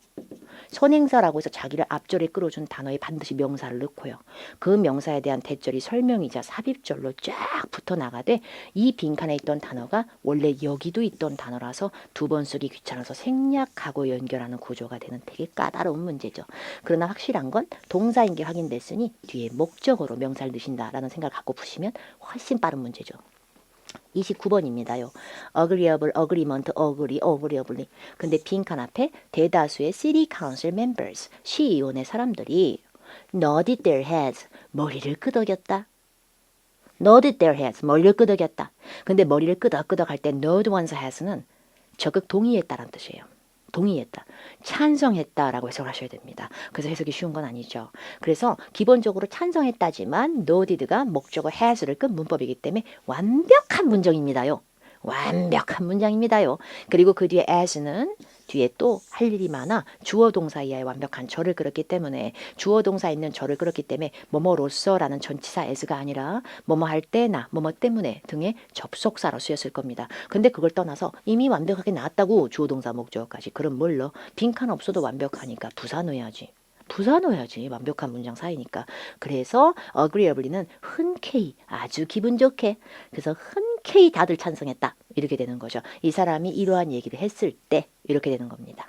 선행사라고 해서 자기를 앞절에 끌어준 단어에 반드시 명사를 넣고요. 그 명사에 대한 대절이 설명이자 삽입절로 쫙 붙어 나가되 이 빈칸에 있던 단어가 원래 여기도 있던 단어라서 2번 쓰기 귀찮아서 생략하고 연결하는 구조가 되는 되게 까다로운 문제죠. 그러나 확실한 건 동사인 게 확인됐으니 뒤에 목적어로 명사를 넣으신다라는 생각을 갖고 푸시면 훨씬 빠른 문제죠. 29번입니다요. agreeable, agreement, agree, agreeably. 근데 빈칸 앞에 대다수의 city council members, 시의원의 사람들이 nodded their heads, 머리를 끄덕였다. nodded their heads, 머리를 끄덕였다. 근데 머리를 끄덕끄덕 할 때 nod one's heads는 적극 동의했다라는 뜻이에요. 동의했다. 찬성했다라고 해석을 하셔야 됩니다. 그래서 해석이 쉬운 건 아니죠. 그래서 기본적으로 찬성했다지만 noded가 목적어 has를 끈 문법이기 때문에 완벽한 문장입니다요. 완벽한 문장입니다요. 그리고 그 뒤에 as는 뒤에 또 할 일이 많아 주어 동사 이하의 완벽한 절을 끌었기 때문에 주어 동사 있는 절을 끌었기 때문에 뭐뭐로서라는 전치사 as가 아니라 뭐뭐 할 때나 뭐뭐 때문에 등의 접속사로 쓰였을 겁니다. 근데 그걸 떠나서 이미 완벽하게 나왔다고 주어 동사 목적어까지. 그럼 뭘로? 빈칸 없어도 완벽하니까 부사 넣어야지. 부사 넣어야지. 완벽한 문장 사이니까. 그래서 agreeably는 흔쾌히 아주 기분 좋게 그래서 흔쾌히 다들 찬성했다. 이렇게 되는 거죠. 이 사람이 이러한 얘기를 했을 때 이렇게 되는 겁니다.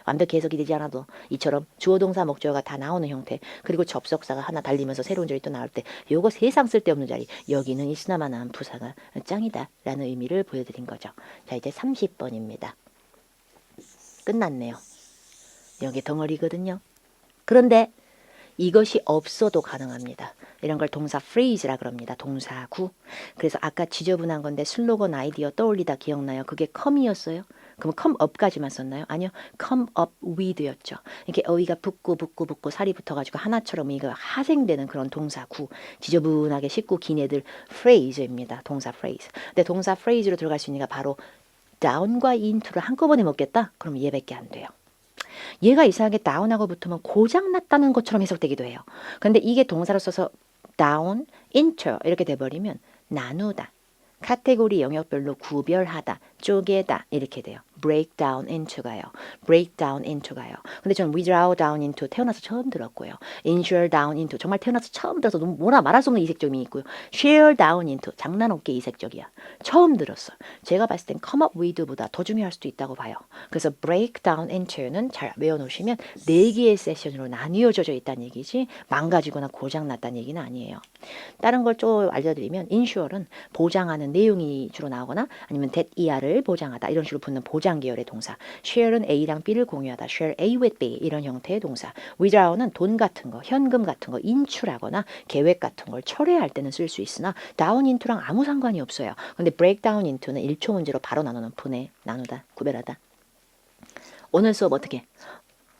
완벽히 해석이 되지 않아도 이처럼 주어 동사 목적어가 다 나오는 형태 그리고 접속사가 하나 달리면서 새로운 절이 또 나올 때 요거 세상 쓸데없는 자리 여기는 있으나마나한 부사가 짱이다 라는 의미를 보여드린 거죠. 자 이제 30번입니다. 끝났네요. 여기 덩어리거든요. 그런데 이것이 없어도 가능합니다. 이런 걸 동사 phrase라 그럽니다. 동사구. 그래서 아까 지저분한 건데 슬로건 아이디어 떠올리다 기억나요? 그게 come이었어요. 그럼 come up까지만 썼나요? 아니요. come up with였죠. 이렇게 어휘가 붙고 살이 붙어가지고 하나처럼 이거 하생되는 그런 동사구. 지저분하게 씻고 긴 애들 phrase입니다. 동사 phrase. 근데 동사 phrase로 들어갈 수 있는 게 바로 down과 into를 한꺼번에 먹겠다? 그럼 얘밖에 안 돼요. 얘가 이상하게 down하고 붙으면 고장났다는 것처럼 해석되기도 해요. 근데 이게 동사로 써서 down, into 이렇게 돼버리면 나누다, 카테고리 영역별로 구별하다, 쪼개다 이렇게 돼요. break down into 가요. break down into 가요. 근데 저는 withdraw down into 태어나서 처음 들었고요. insure down into 정말 태어나서 처음 들어서 너무 뭐라 말할 수 없는 이색점이 있고요. share down into 장난 없게 이색적이야. 처음 들었어. 제가 봤을 땐 come up with보다 더 중요할 수도 있다고 봐요. 그래서 break down into는 잘 외워놓으시면 4개의 세션으로 나뉘어져 있다는 얘기지 망가지거나 고장났다는 얘기는 아니에요. 다른 걸 좀 알려드리면 insure는 보장하는 내용이 주로 나오거나 아니면 that 이하를 보장하다 이런 식으로 붙는 보장 계열의 동사. share는 A랑 B를 공유하다. share A with B 이런 형태의 동사. withdraw는 돈 같은 거, 현금 같은 거 인출하거나 계획 같은 걸 철회할 때는 쓸 수 있으나 down into랑 아무 상관이 없어요. 근데 break down into는 1초 문제로 바로 나누는 분해, 나누다, 구별하다. 오늘 수업 어떻게?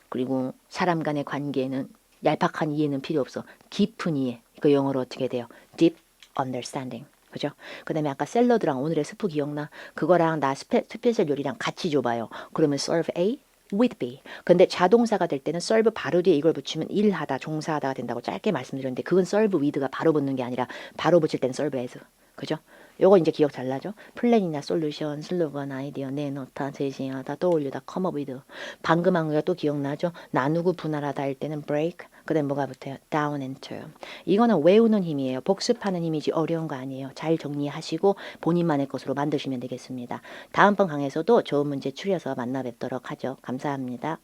그리고 사람 간의 관계에는 얄팍한 이해는 필요 없어. 깊은 이해. 그 영어로 어떻게 돼요? deep understanding. 그죠? 그 다음에 아까 샐러드랑 오늘의 스프 기억나? 그거랑 나 스페셜 요리랑 같이 줘봐요. 그러면 serve A with B. 근데 자동사가 될 때는 serve 바로 뒤에 이걸 붙이면 일하다, 종사하다가 된다고 짧게 말씀드렸는데 그건 serve with가 바로 붙는 게 아니라 바로 붙일 때는 serve as. 그죠? 요거 이제 기억 잘 나죠? 플랜이나 솔루션, 슬로건, 아이디어, 내놓다, 제시하다, 떠올리다, 컴업 위드. 방금 한 거가 또 기억나죠? 나누고 분할하다 할 때는 break, 그다음 뭐가 붙어요? down and to. 이거는 외우는 힘이에요. 복습하는 힘이지 어려운 거 아니에요. 잘 정리하시고 본인만의 것으로 만드시면 되겠습니다. 다음번 강에서도 좋은 문제 추려서 만나 뵙도록 하죠. 감사합니다.